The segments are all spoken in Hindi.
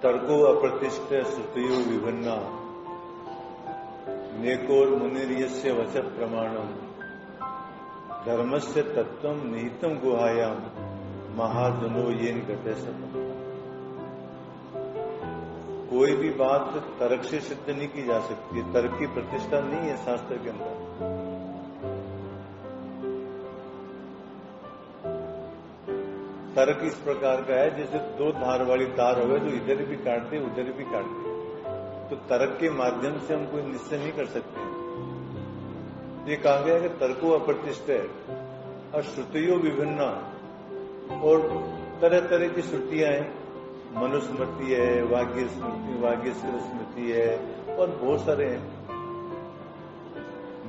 तर्को अप्रतिष्ठ श्रुतियो विभिन्ना नेकोर मुनिर्यस्य वच प्रमाणम धर्मस्य तत्वम निहितम गुहायाम महाजनो येन गते सतम। कोई भी बात तर्क से सिद्ध नहीं की जा सकती, तर्क की प्रतिष्ठा नहीं है शास्त्र के अंदर। तर्क इस प्रकार का है जैसे दो धार वाली तार हो तो इधर भी काट दे उधर भी काट दे, तो तर्क के माध्यम से हम कोई निश्चय नहीं कर सकते। ये कहा गया कि तर्को अप्रतिष्ठ है और श्रुतियों विभिन्न, और तरह तरह की श्रुतियां हैं, मनुस्मृति है, वाग्यश्र स्मृति है और बहुत सारे हैं।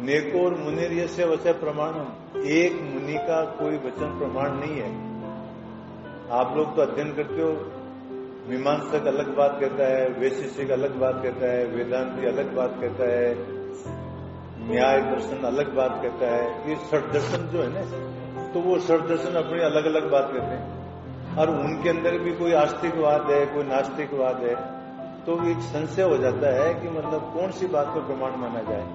नेकोर मुनिर्यस्य वचन प्रमाणम, एक मुनि का कोई वचन प्रमाण नहीं है। आप लोग तो अध्ययन करते हो, मीमांसक अलग बात कहता है, वैशेषिक अलग बात कहता है, वेदांती अलग बात कहता है, न्याय दर्शन अलग बात कहता है। ये षट दर्शन जो है ना, तो वो षट दर्शन अपनी अलग अलग बात कहते हैं और उनके अंदर भी कोई आस्तिकवाद है, कोई नास्तिकवाद है। तो एक संशय हो जाता है कि मतलब कौन सी बात को प्रमाण माना जाए।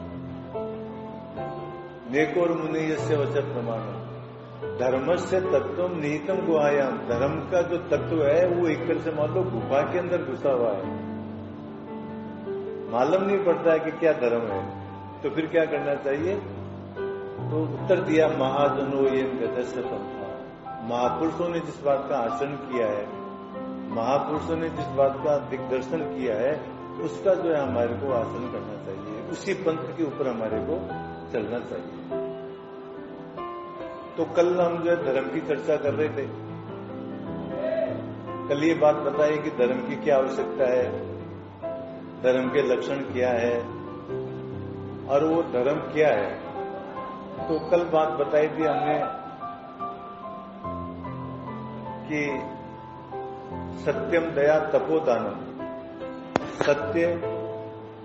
नेकोर मुनिर्यस्य वचन प्रमाणम धर्मस्य तत्वम निहितम गुहायाम, धर्म का जो तत्व है वो एक तरह से मान लो गुफा के अंदर घुसा हुआ है, मालूम नहीं पड़ता है कि क्या धर्म है। तो फिर क्या करना चाहिए? तो उत्तर दिया महाजनो येन गते सतम। महापुरुषों ने जिस बात का आचरण किया है, महापुरुषों ने जिस बात का दिग्दर्शन किया है, उसका जो है हमारे को आचरण करना चाहिए, उसी पंथ के ऊपर हमारे को चलना चाहिए। तो कल हम जो है धर्म की चर्चा कर रहे थे। कल ये बात बताई कि धर्म की क्या आवश्यकता है, धर्म के लक्षण क्या है और वो धर्म क्या है। तो कल बात बताई थी हमने कि सत्यम दया तपोदानम, सत्य,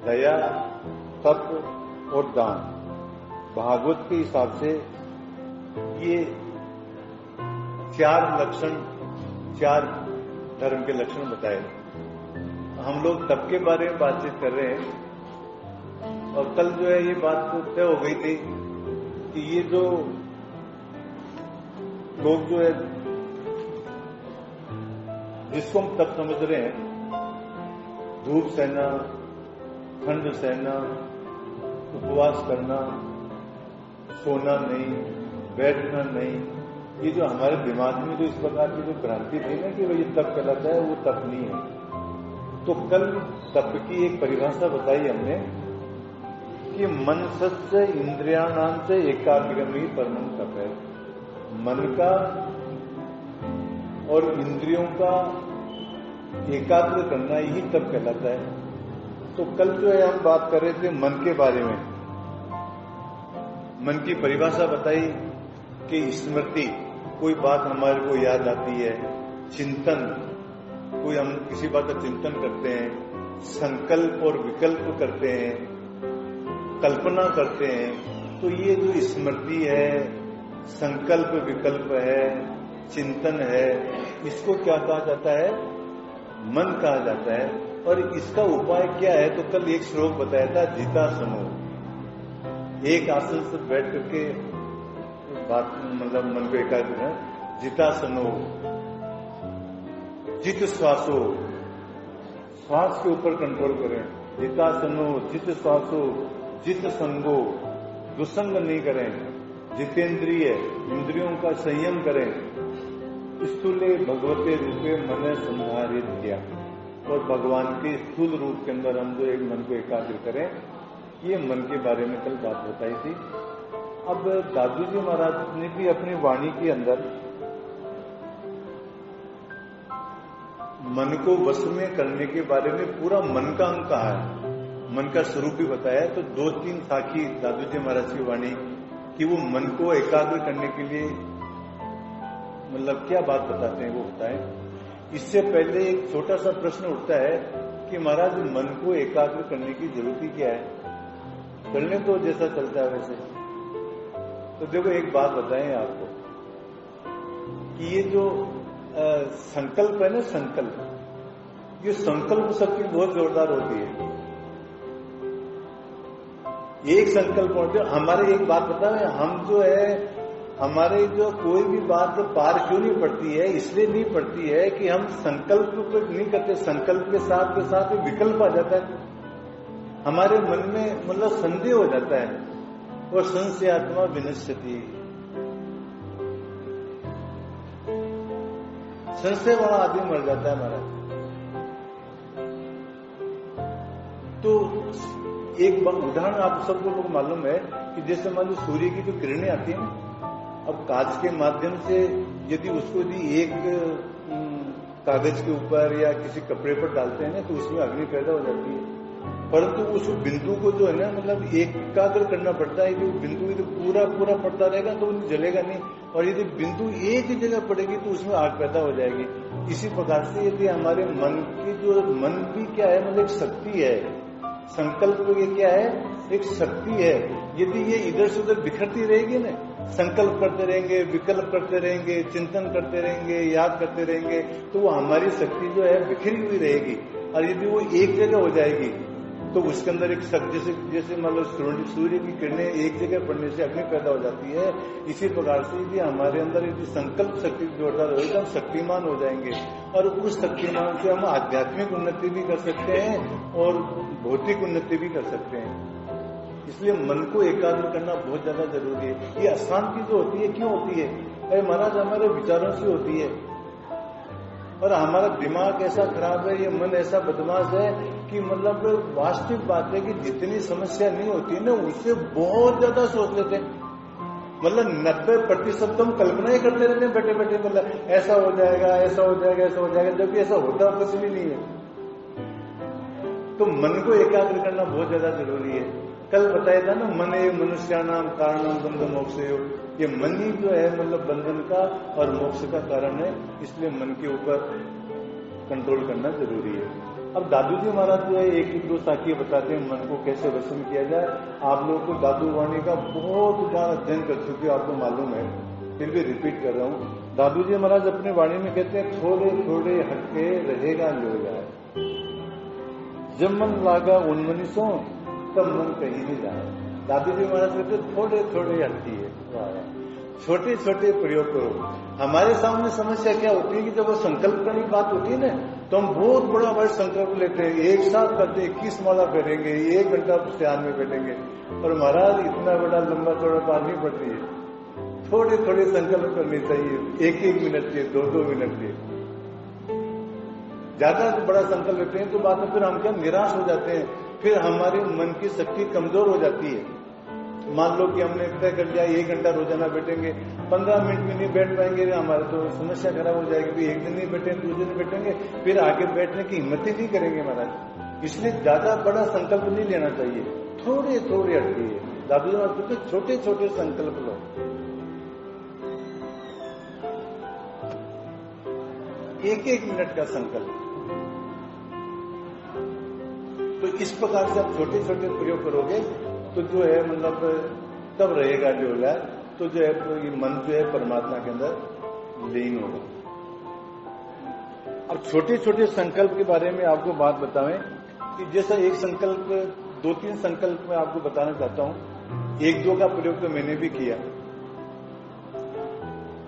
दया, तप और दान, भागवत के हिसाब से ये चार लक्षण, चार धर्म के लक्षण बताए। हम लोग तप के बारे में बातचीत कर रहे हैं और कल जो है ये बात तय हो गई थी कि ये जो लोग जो है जिसको हम तप समझ रहे हैं, धूप सहना, ठंड सहना, उपवास करना, सोना नहीं, बैठना नहीं, ये जो हमारे दिमाग में जो इस प्रकार की जो भ्रांति थी ना कि ये तप कहलाता है, वो तप नहीं है। तो कल तप की एक परिभाषा बताई हमने कि मन सस्य इंद्रियाणाम से एकाग्रम ही परम तप है। मन का और इंद्रियों का एकाग्र करना यही तप कहलाता है। तो कल जो है हम बात कर रहे थे मन के बारे में। मन की परिभाषा बताई कि स्मृति, कोई बात हमारे को याद आती है, चिंतन, कोई हम किसी बात का चिंतन करते हैं, संकल्प और विकल्प करते हैं, कल्पना करते हैं। तो ये जो स्मृति है, संकल्प विकल्प है, चिंतन है, इसको क्या कहा जाता है? मन कहा जाता है। और इसका उपाय क्या है? तो कल एक श्लोक बताया था, जितासनो, एक आसन से बैठ करके बात मतलब मन को एकाग्र है। जितासनो, जित श्वासो, श्वास के ऊपर कंट्रोल करें। जितासनो, जित श्वासो, जित संगो, दुसंग नहीं करें। जितेंद्रिय, इंद्रियों का संयम करें। स्थूले भगवते रूपे मन संधारित किया, और भगवान के स्थूल रूप के अंदर हम जो एक मन को एकाग्र करें, ये मन के बारे में कल बात बताई थी। अब दादू जी महाराज ने भी अपनी वाणी के अंदर मन को वश में करने के बारे में पूरा मन का अंग कहा है, मन का स्वरूप भी बताया है। तो दो तीन साखी दादू जी महाराज की वाणी कि वो मन को एकाग्र करने के लिए मतलब क्या बात बताते हैं वो बताएं। इससे पहले एक छोटा सा प्रश्न उठता है कि महाराज मन को एकाग्र करने की जरूरत ही क्या है? चलने तो जैसा चलता है वैसे। तो देखो एक बात बताएं आपको कि ये जो संकल्प है ना, संकल्प, ये संकल्प शक्ति बहुत जोरदार होती है। एक संकल्प होते, हमारे एक बात बता रहे, हम जो है हमारे जो कोई भी बात पार क्यों नहीं पड़ती है, इसलिए नहीं पड़ती है कि हम संकल्प को नहीं करते। संकल्प के साथ विकल्प आ जाता है हमारे मन में, मतलब संदेह हो जाता है, और संशयात्मा विनश्यति, संशय वाला आदमी मर जाता है हमारा। तो एक उदाहरण आप सबको लोग मालूम है कि जैसे मान लो सूर्य की जो किरणें आती है, अब कांच के माध्यम से यदि उसको यदि एक कागज के ऊपर या किसी कपड़े पर डालते हैं ना, तो उसमें अग्नि पैदा हो जाती है। परंतु उस बिंदु को जो है ना, मतलब एकाग्र करना पड़ता है कि वो बिंदु यदि पूरा पड़ता रहेगा तो वो जलेगा नहीं, और यदि बिंदु एक ही जगह पड़ेगी तो उसमें आग पैदा हो जाएगी। इसी प्रकार से यदि हमारे मन की जो मन भी क्या है, मतलब एक शक्ति है, संकल्प ये क्या है, एक शक्ति है। यदि ये इधर से उधर बिखरती रहेगी ना, संकल्प करते रहेंगे, विकल्प करते रहेंगे, चिंतन करते रहेंगे, याद करते रहेंगे, तो वो हमारी शक्ति जो है बिखरी हुई रहेगी। और यदि वो एक जगह हो जाएगी तो उसके अंदर एक शक्ति, जैसे मान लो सूर्य की किरणें एक जगह पड़ने से अग्नि पैदा हो जाती है। इसी प्रकार से यदि हमारे अंदर यदि संकल्प शक्ति जोरदार होगी तो हम शक्तिमान हो जाएंगे, और उस शक्तिमान से हम आध्यात्मिक उन्नति भी कर सकते हैं और भौतिक उन्नति भी कर सकते हैं। इसलिए मन को एकाग्र करना बहुत ज्यादा जरूरी है। ये अशांति जो होती है क्यों होती है? अरे महाराज, हमारे विचारों से होती है, और हमारा दिमाग ऐसा खराब है, ये मन ऐसा बदमाश है कि मतलब वास्तविक बात है कि जितनी समस्या नहीं होती है ना, उससे बहुत ज्यादा सोच लेते हैं। मतलब 90% तो हम कल्पना ही करते रहते हैं बैठे बैठे, मतलब ऐसा हो जाएगा, ऐसा हो जाएगा, ऐसा हो जाएगा, जबकि ऐसा होता कुछ भी नहीं है। तो मन को एकाग्र करना बहुत ज्यादा जरूरी है। कल बताया था ना, मन ए मनुष्याणाम कारणम बंध मोक्ष। ये मन ही जो है मतलब बंधन का और मोक्ष का कारण है, इसलिए मन के ऊपर कंट्रोल करना जरूरी है। अब दादू जी महाराज जो है एक दो साखी बताते हैं मन को कैसे वश में किया जाए। आप लोगों को दादू वाणी का बहुत बार अध्ययन कर चुके हो, आपको मालूम है, फिर भी रिपीट कर रहा हूँ। दादू जी महाराज अपनी वाणी में कहते हैं, थोड़े थोड़े हटके रहेगा लो जाए, जब मन लागा उन मनीषों तब मन कहीं नहीं जाए। दादू जी महाराज कहते थोड़े थोड़े हटकी है, छोटे छोटे प्रयोग करो। हमारे सामने समस्या क्या होती है कि जब वो संकल्प करने की बात होती है ना, तो हम बहुत बड़ा बड़ा संकल्प लेते हैं, एक साथ करते 21 माला फेरेंगे, 1 घंटा ध्यान में बैठेंगे, और महाराज इतना बड़ा लंबा चौड़ा बात नहीं पड़ती है। थोड़े थोड़े संकल्प करने चाहिए, 1-1 मिनट के, 2-2 मिनट के। ज्यादा बड़ा संकल्प लेते हैं तो बाद में फिर हम क्या निराश हो जाते हैं, फिर हमारे मन की शक्ति कमजोर हो जाती है। मान लो कि हमने तय कर लिया 1 घंटा रोजाना बैठेंगे, 15 मिनट में नहीं बैठ पाएंगे, हमारे तो समस्या खराब हो जाएगी। एक दिन नहीं बैठेंगे, दूसरे दिन बैठेंगे, फिर आगे बैठने की हिम्मत ही नहीं करेंगे महाराज। इसलिए ज्यादा बड़ा संकल्प नहीं लेना चाहिए, थोड़े थोड़े हटिए। दादू जी छोटे छोटे संकल्प लो। एक मिनट का संकल्प। तो इस प्रकार से आप छोटे छोटे प्रयोग करोगे तो जो है मतलब तब रहेगा जो है, तो जो है तो ये मन जो है परमात्मा के अंदर लीन होगा। अब छोटे छोटे संकल्प के बारे में आपको बात बताएं कि जैसा एक संकल्प, 2-3 संकल्प मैं आपको बताना चाहता हूं। 1-2 का प्रयोग तो मैंने भी किया।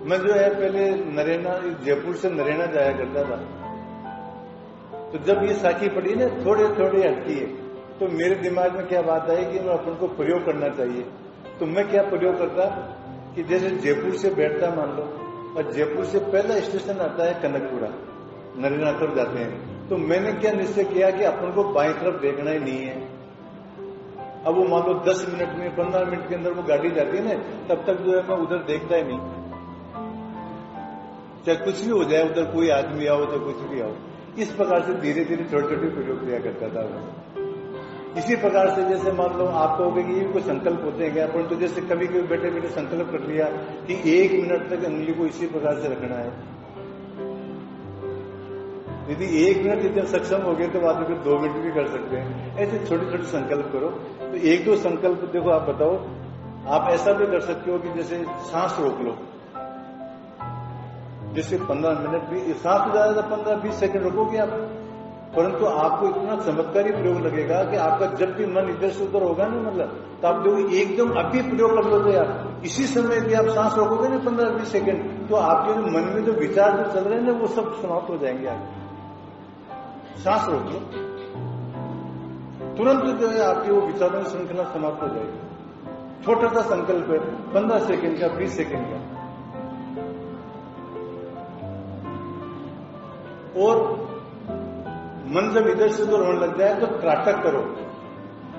मैं जो है पहले नरेना, जयपुर से नरेना जाया करता था, तो जब ये साखी पड़ी ना थोड़े थोड़े हटकी है, तो मेरे दिमाग में क्या बात आई कि मैं अपन को प्रयोग करना चाहिए। तो मैं क्या प्रयोग करता कि जैसे जयपुर से बैठता मान लो, और जयपुर से पहला स्टेशन आता है कनकपुरा, नरेना तरफ जाते हैं, तो मैंने क्या निश्चय किया कि अपन को बाईं तरफ देखना ही नहीं है। अब वो मान लो 10 मिनट में, 15 मिनट के अंदर वो गाड़ी जाती है ना, तब तक जो है मैं उधर देखता ही नहीं, चाहे कुछ भी हो जाए, उधर कोई आदमी आओ तो कुछ भी आओ। इस प्रकार से धीरे धीरे छोटे छोटे प्रयोग किया करता था मैं। इसी प्रकार से जैसे मान लो आप कहोगे कि ये कोई संकल्प होते हैं क्या, परंतु जैसे कभी कभी बैठे बैठे संकल्प कर लिया कि 1 मिनट तक अंगुली को इसी प्रकार से रखना है। यदि 1 मिनट इतने सक्षम हो गए तो बाद में 2 मिनट भी कर सकते हैं। ऐसे छोटे छोटे संकल्प करो। तो 1-2 संकल्प देखो, आप बताओ। आप ऐसा भी कर सकते हो कि जैसे सांस रोक लो, जैसे 15 मिनट भी, सांस ज्यादा 15-20 सेकंड रोकोगे आप, परंतु आपको इतना चमत्कारी प्रयोग लगेगा कि आपका जब भी मन इधर से उधर होगा ना, मतलब तो आप जो एकदम अभी प्रयोग कर लो यार, इसी समय भी आप सांस रोकोगे ना 15-20 सेकंड, तो आपके जो मन में जो विचार जो चल रहे हैं ना, वो सब समाप्त हो जाएंगे। आप सांस रोक लो, तुरंत जो है आपकी वो विचारों की श्रृंखला समाप्त हो जाएगी। छोटा सा संकल्प है, 15 सेकंड का, 20 सेकंड का। और मन जब इधर से उधर होने लग जाए तो त्राटक करो,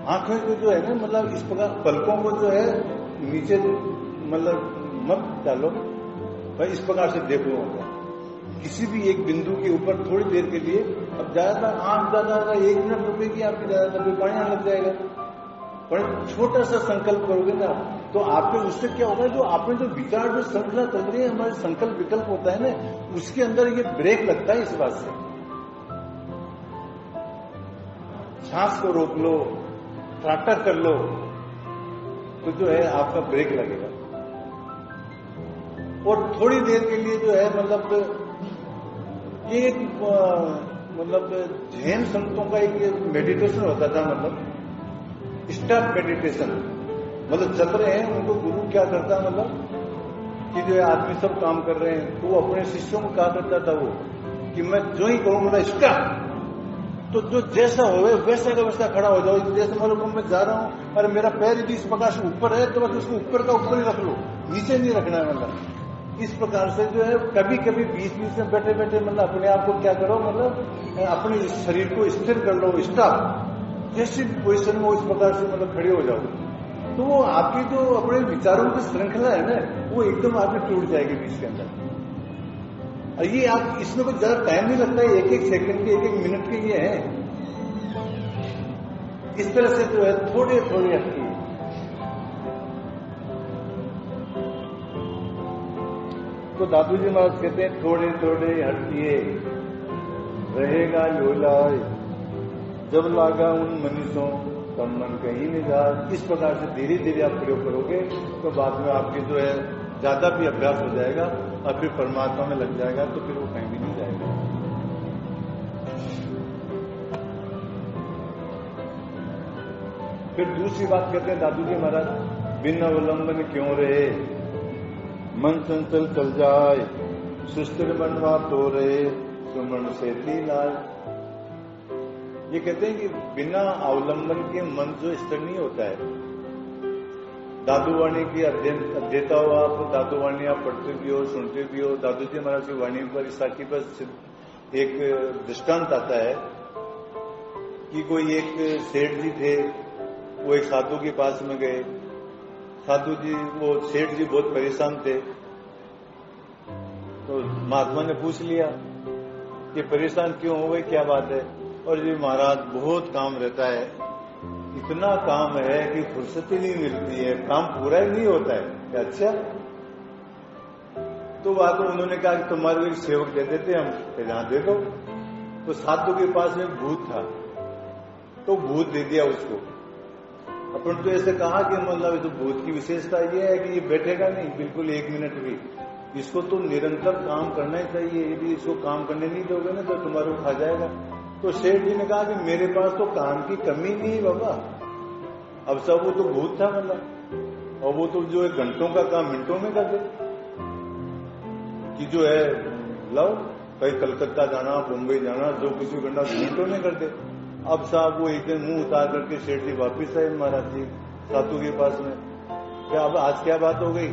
आंखें को जो है ना, मतलब इस प्रकार पलकों को जो है नीचे मतलब मत डालो, भाई इस प्रकार से देखो किसी भी एक बिंदु के ऊपर थोड़ी देर के लिए। अब ज्यादातर आंख ज्यादा 1 मिनट रुकेगी आपकी, ज्यादातर पानी आने लग जाएगा। पर छोटा सा संकल्प करोगे ना, तो आपके उससे क्या होगा, जो आपने जो विचार जो श्रृंखला चल रही है, हमारे संकल्प विकल्प होता है ना, उसके अंदर ये ब्रेक लगता है। इस बात से सांस को रोक लो, त्राटक कर लो, तो जो है आपका ब्रेक लगेगा। और थोड़ी देर के लिए जो है मतलब ये एक मतलब जैन संतों का एक मेडिटेशन होता था, मतलब स्टॉप मेडिटेशन। मतलब चल रहे हैं, उनको गुरु क्या करता, मतलब कि जो है आदमी सब काम कर रहे हैं, तो वो अपने शिष्यों को कहा करता था वो कि मैं जो ही कहूँ मतलब स्टॉप, तो जो जैसा हो वैसा का वैसा खड़ा हो जाओ। जैसे मतलब मैं जा रहा हूँ और मेरा पैर यदि इस प्रकार से ऊपर है, तो बस उसको ऊपर का ऊपर ही रख लो, नीचे नहीं रखना है। मतलब इस प्रकार से जो है कभी कभी बीच बीच में बैठे बैठे मतलब अपने आप को क्या करो, मतलब अपने शरीर को स्थिर कर लो, स्टॉप, जैसी पोजिशन में इस प्रकार से मतलब खड़े हो जाओ, तो वो आपकी जो अपने विचारों की श्रृंखला है ना, वो एकदम आपकी टूट जाएगी बीच के अंदर। और ये आप इसमें कुछ ज्यादा टाइम नहीं लगता है, 1-1 सेकंड के, 1-1 मिनट के ये है। इस तरह से जो है थोड़े थोड़े हटकी। तो दादू जी महाराज कहते हैं थोड़े थोड़े हटकिए रहेगा लोलाय, जब लागा उन मनीषों तब मन कहीं नहीं जा। इस प्रकार से धीरे धीरे आप प्रयोग करोगे तो बाद में आपके जो है ज्यादा भी अभ्यास हो जाएगा और फिर परमात्मा में लग जाएगा, तो फिर वो कहीं भी नहीं जाएगा। फिर दूसरी बात कहते हैं दादू जी महाराज, बिना अवलंबन क्यों रहे, मन चंचल चल जाए, सुस्थिर बनवा तो रहे, सुमन से लाए। ये कहते हैं कि बिना अवलंबन के मन जो स्थिर नहीं होता है। दादूवाणी की अध्येता हो आप, दादूवाणी आप पढ़ते भी हो, सुनते भी हो। दादू जी महाराज की वाणी पर साकी पर एक दृष्टांत आता है कि कोई एक सेठ जी थे, वो एक साधु के पास में गए। साधु जी, वो सेठ जी बहुत परेशान थे, तो महात्मा ने पूछ लिया कि परेशान क्यों हो गए, क्या बात है। और जी महाराज बहुत काम रहता है, इतना काम है कि फुर्सत ही नहीं मिलती है, काम पूरा ही नहीं होता है। अच्छा, तो बात उन्होंने कहा कि तुम्हारे एक सेवक दे देते हम, फिर यहां दे दो। तो साधु के पास में भूत था, तो भूत दे दिया उसको। अपन तो ऐसे कहा कि मतलब तो भूत की विशेषता ये है कि ये बैठेगा नहीं बिल्कुल 1 मिनट भी, इसको तो निरंतर काम करना ही चाहिए। यदि इसको काम करने नहीं दोगे ना तो तुम्हारे को खा जाएगा। तो सेठ जी ने कहा कि मेरे पास तो काम की कमी नहीं है बाबा। अब सब वो तो भूत था मतलब, और वो तो जो है घंटों का काम मिनटों में कर दे, कि जो है लाओ कहीं कलकत्ता जाना, मुंबई जाना, जो किसी करना मिनटों में कर दे। अब साहब वो एक दिन मुंह उतार करके सेठ जी वापिस आए महाराज जी साधु के पास में, क्या अब आज क्या बात हो गई।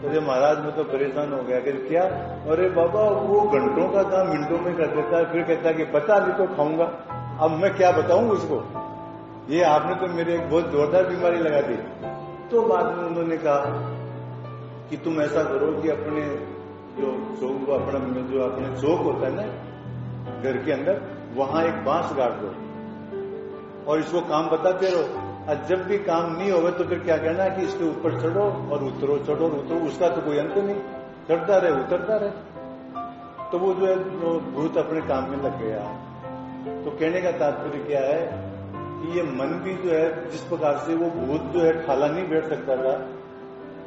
तो महाराज में तो परेशान हो गया कि क्या, अरे बाबा वो घंटों का काम मिनटों में कर देता है, फिर कहता है कि बता दी तो खाऊंगा। अब मैं क्या बताऊं उसको, ये आपने तो मेरे एक बहुत जोरदार बीमारी लगा दी। तो बाद में उन्होंने कहा कि तुम ऐसा करो कि अपने जो चौक, अपना जो अपने चौक होता है ना घर के अंदर, वहां एक बांस गाड़ दो और इसको काम बताते रहो। और जब भी काम नहीं होगा तो फिर क्या कहना है कि इसके ऊपर चढ़ो और उतरो, चढ़ो और उतरो, उसका तो कोई अंत नहीं, चढ़ता रहे उतरता रहे। तो वो जो है वो भूत अपने काम में लग गया। तो कहने का तात्पर्य क्या है कि ये मन भी जो है जिस प्रकार से वो भूत जो है ठाला नहीं बैठ सकता था,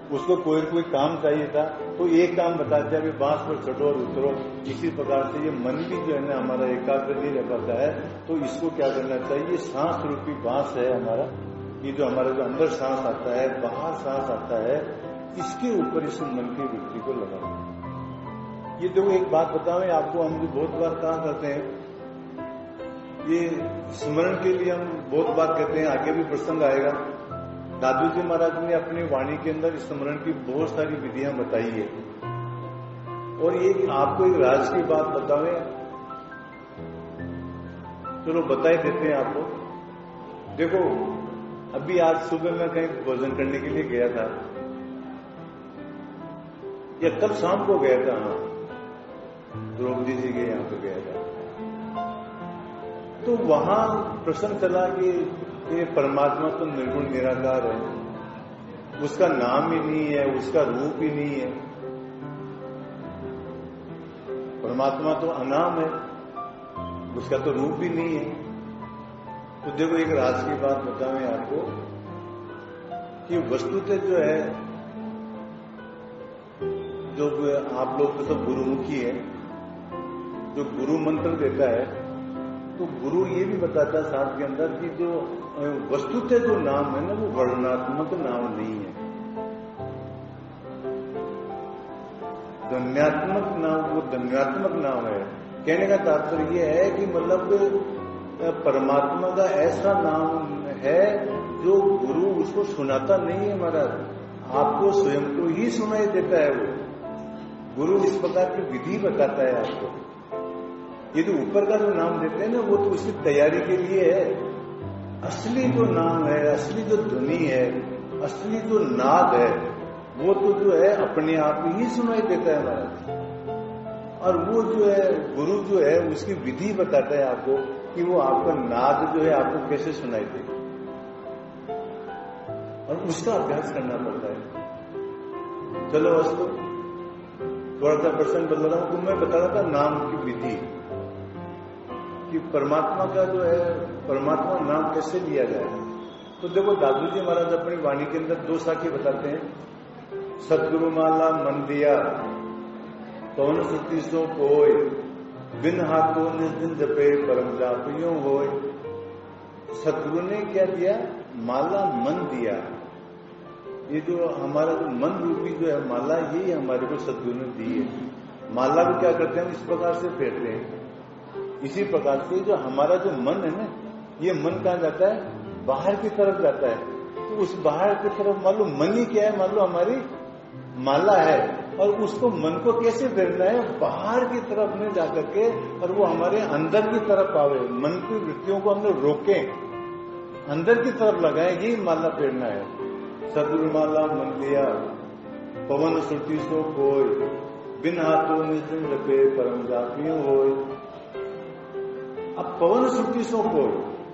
उसको कोई काम चाहिए था, तो एक काम बताते हैं, अभी बांस पर चढ़ो और उतरो। इसी प्रकार से ये मन भी जो है ना हमारा एकाग्र नहीं रह पाता है, तो इसको क्या करना चाहिए, सांस रूपी बांस है हमारा, ये जो हमारा जो अंदर सांस आता है, बाहर सांस आता है, इसके ऊपर इस मन की वृत्ति को लगाओ। ये देखो एक बात बताओ आपको, हम भी बहुत बार कहा करते हैं, ये स्मरण के लिए हम बहुत बार कहते हैं, आगे भी प्रसंग आएगा। दादू जी महाराज ने अपनी वाणी के अंदर स्मरण की बहुत सारी विधियां बताई है, और ये आपको एक राज की बात बतावे, चलो बता ही देते हैं आपको। देखो अभी आज सुबह मैं कहीं भोजन करने के लिए गया था, या कल शाम को गया था, हाँ द्रौपदी जी के यहाँ पे गया था, तो वहां प्रश्न चला कि ये परमात्मा तो निर्गुण निराकार है, उसका नाम ही नहीं है, उसका रूप ही नहीं है, परमात्मा तो अनाम है, उसका तो रूप भी नहीं है। तो देखो एक राज की बात बताएं आपको कि वस्तुतः जो है, जो आप लोग तो सब गुरुमुखी है, जो गुरु मंत्र देता है, तो गुरु ये भी बताता है साथ के अंदर कि जो वस्तुतः जो नाम है ना, वो वर्णनात्मक नाम नहीं है, धन्यात्मक नाम, वो धन्यात्मक नाम है। कहने का तात्पर्य यह है कि मतलब परमात्मा का ऐसा नाम है जो गुरु उसको सुनाता नहीं है महाराज, आपको स्वयं को ही सुनाई देता है। वो गुरु इस प्रकार की विधि बताता है आपको। ये जो ऊपर का जो नाम देते हैं ना, वो तो उसकी तैयारी के लिए है। असली जो नाम है, असली जो ध्वनि है, असली जो नाद है, वो तो जो है अपने आप ही सुनाई देता है महाराज। और वो जो है गुरु जो है उसकी विधि बताता है आपको कि वो आपका नाद जो है आपको कैसे सुनाई दे, और उसका अभ्यास करना पड़ता है। चलो वस्तु थोड़ा सा प्रसंग बदल रहा हूं, तो मैं बता रहा था नाम की विधि कि परमात्मा का जो है, परमात्मा नाम कैसे लिया जाए। तो देखो दादू जी महाराज अपनी वाणी के अंदर दो साखी बताते हैं, सतगुरु माला मन दिया, पवन सुती सो कोय, बिन हाथों निर्दिन जपे परम जाप यूं होय। सतगुरु ने क्या दिया, माला मन दिया। ये जो हमारा जो मन रूपी जो है माला, यही हमारे को सतगुरु ने दी है। माला को क्या करते हैं, इस प्रकार से फेरते हैं। इसी प्रकार से जो हमारा जो मन है ना, ये मन कहाँ जाता है, बाहर की तरफ जाता है। तो उस बाहर की तरफ मान लो मन ही क्या है, मान लो हमारी माला है, और उसको मन को कैसे फेरना है, बाहर की तरफ में जाकर के, और वो हमारे अंदर की तरफ आवे। मन की वृत्तियों को हमने रोके, अंदर की तरफ लगाए, यही माला फेरना है। सतगुरु माला मन दिया, पवन सुरती सो कोय, बिन हाथों निर्दिन जपे परम जापियों होय। अब पवन सुरती सो कोय,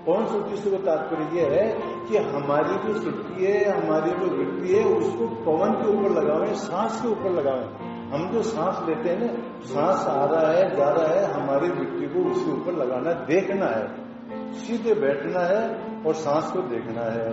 पवन सुरती से तात्पर्य यह है कि हमारी जो सुरती है, हमारी जो वृत्ति है, उसको पवन के ऊपर लगावें, सांस के ऊपर लगावें। हम जो सांस लेते हैं ना, सांस आ रहा है जा रहा है, हमारी वृत्ति को उसके ऊपर लगाना, देखना है, सीधे बैठना है और सांस को देखना है।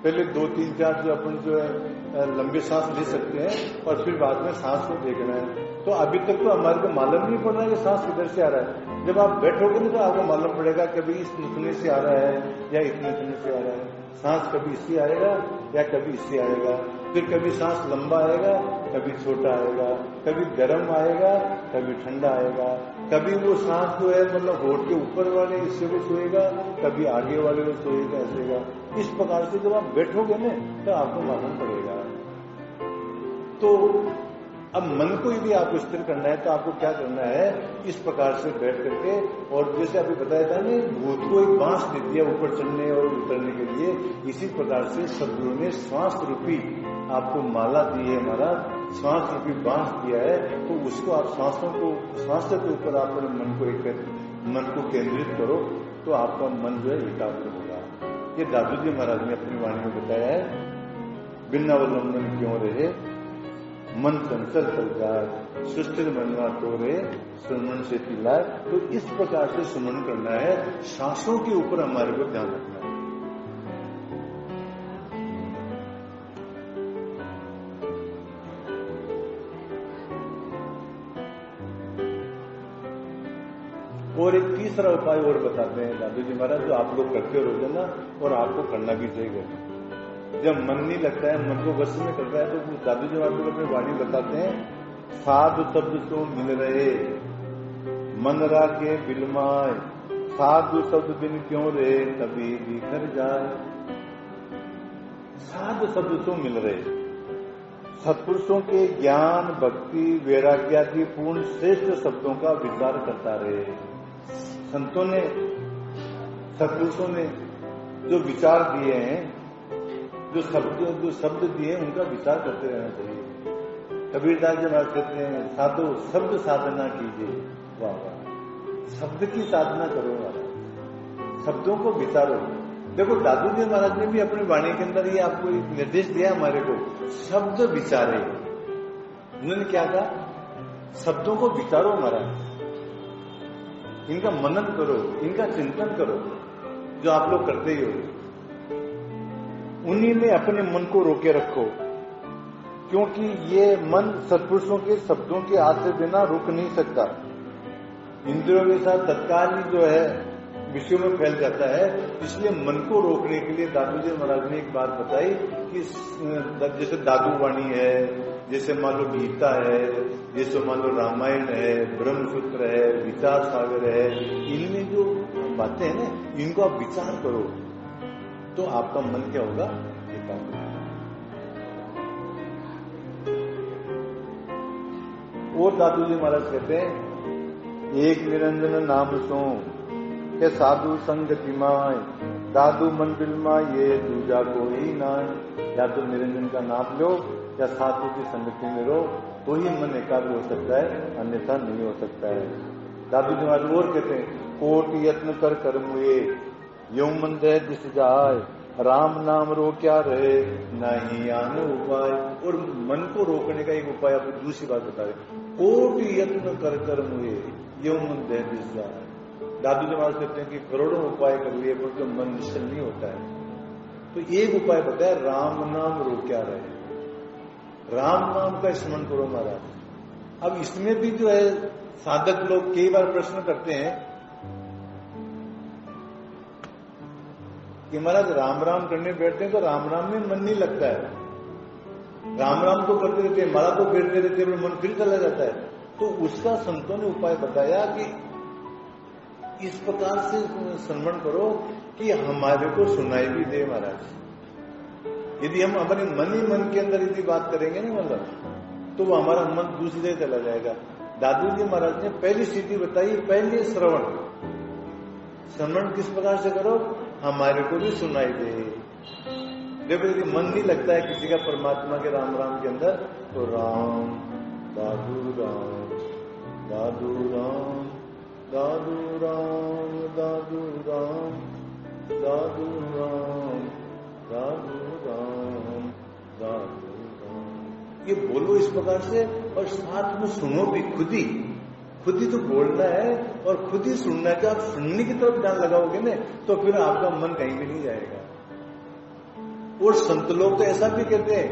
पहले 2, 3, 4 जो अपन जो है लंबी सांस ले सकते हैं, और फिर बाद में सांस को देखना है। तो अभी तक तो हमारे को मालूम नहीं पड़ रहा है कि सांस किधर से आ रहा है। जब आप बैठोगे ना तो आपको मालूम पड़ेगा कभी इस नुकने से आ रहा है या इतने नुकने से आ रहा है। सांस कभी इससे आएगा या कभी इससे आएगा, फिर कभी सांस लंबा आएगा, कभी छोटा आएगा, कभी गर्म आएगा, कभी ठंडा आएगा, कभी वो सांस जो है मतलब होठ के ऊपर वाले हिस्से को सोएगा, कभी आगे वाले को सोएगा, ऐसेगा। इस प्रकार से जब आप बैठोगे ना तो आपको मालूम पड़ेगा। तो अब मन को यदि आपको स्थिर करना है तो आपको क्या करना है, इस प्रकार से बैठ करके, और जैसे अभी बताया था ना, भूत को एक बांस दे दिया ऊपर चढ़ने और उतरने के लिए, इसी प्रकार से सदगुरु ने श्वास रूपी आपको माला दी है, हमारा श्वास रूपी बांस दिया है। तो उसको आप श्वास के ऊपर आप मन को केंद्रित करो, तो आपका मन जो है एकाग्र होगा। ये दादू जी महाराज ने अपनी वाणी में बताया है। बिना अवलंबन क्यों रहे, मन चंचल चल जाए, सुस्थिर मनवा तोरे, सुमन से पिलाए। तो इस प्रकार से सुमन करना है, सांसों के ऊपर हमारे को ध्यान रखना है। और एक तीसरा उपाय और बताते हैं दादू जी महाराज, जो आप लोग करते हो रोजाना और आपको करना भी चाहिए। जब मन नहीं लगता है, मन को वश में करता है, तो दादू जी महाराज अपनी वाणी बताते हैं, साधु शब्द तो मिल रहे मन राखे बिलमाए, साधु शब्द बिन क्यों रहे कभी बिखर जाए। साधु शब्द तो मिल रहे, सत्पुरुषों के ज्ञान भक्ति वैराग्यादि पूर्ण श्रेष्ठ शब्दों का विचार करता रहे। संतों ने सत्पुरुषों ने जो विचार दिए हैं, जो शब्द दिए, उनका विचार करते रहना चाहिए। कबीरदास जी महाराज कहते हैं, साधु शब्द साधना कीजिए। वाह वाह, शब्द की साधना करो, शब्दों को विचारो। देखो दादू जी महाराज ने भी अपनी वाणी के अंदर ये आपको एक निर्देश दिया हमारे को, शब्द विचारे। उन्होंने क्या कहा, शब्दों को विचारो महाराज, इनका मनन करो, इनका चिंतन करो, जो आप लोग करते ही हो। उन्हीं में अपने मन को रोके रखो, क्योंकि ये मन सत्पुरुषों के शब्दों के आश्रय बिना रुक नहीं सकता। इंद्रियों के साथ तत्काल ही जो है विषयों में फैल जाता है। इसलिए मन को रोकने के लिए दादू जी महाराज ने एक बात बताई कि जैसे दादू वाणी है, जैसे मान लो गीता है, जैसे मान लो रामायण है, ब्रह्मसूत्र है, विचार सागर है, इनमें जो बातें हैं ना, इनको आप विचार करो तो आपका मन क्या होगा, एकाग्र। और दादू जी महाराज कहते हैं, एक निरंजन नाम सो के साधु संग तिमाय, दादू मन बिलमा ये दूजा कोई ना। या तो निरंजन का नाम लो या साधु की संगति में रहो, तो ही मन एकाग्र हो सकता है, अन्यथा नहीं हो सकता है। दादू जी महाराज और कहते हैं, कोट यत्न कर कर्म हुए यो मन दे दिस जाए, राम नाम रो क्या रहे नहीं आन उपाय। और मन को रोकने का एक उपाय आपको दूसरी बात बता रहे, कोट यत्न कर कर्म हुए यो मन दे दिस जाए। दादू जी महाराज कहते हैं कि करोड़ों उपाय कर लिए पर तो मन निश्चल नहीं होता है, तो एक उपाय बताया, राम नाम रो क्या रहे, राम नाम का स्मरण करो महाराज। अब इसमें भी जो है साधक लोग कई बार प्रश्न करते हैं कि महाराज राम राम करने बैठते हैं तो राम राम में मन नहीं लगता है, राम राम तो करते रहते हैं, माला तो फेरते रहते हैं, मन फिर चला जाता है। तो उसका संतों ने उपाय बताया कि इस प्रकार से स्मरण करो कि हमारे को सुनाई भी दे महाराज। यदि हम हमारे मन ही मन के अंदर यदि बात करेंगे ना मतलब, तो वो हमारा मन दूसरी जगह चला जाएगा। दादू जी महाराज ने पहली स्थिति बताई, पहले श्रवण। श्रवण किस प्रकार से करो, हमारे को भी सुनाई दे। देखो यदि मन नहीं लगता है किसी का परमात्मा के राम राम के अंदर, तो राम दादू राम दादू राम दादू राम दादू राम दादू राम दादू राम दादू राम, ये बोलो इस प्रकार से, और साथ में सुनो भी खुद ही तो बोलना है और खुद ही सुनना है। आप सुनने की तरफ ध्यान लगाओगे ना, तो फिर आपका मन कहीं भी नहीं जाएगा। और संत लोग तो ऐसा भी कहते हैं,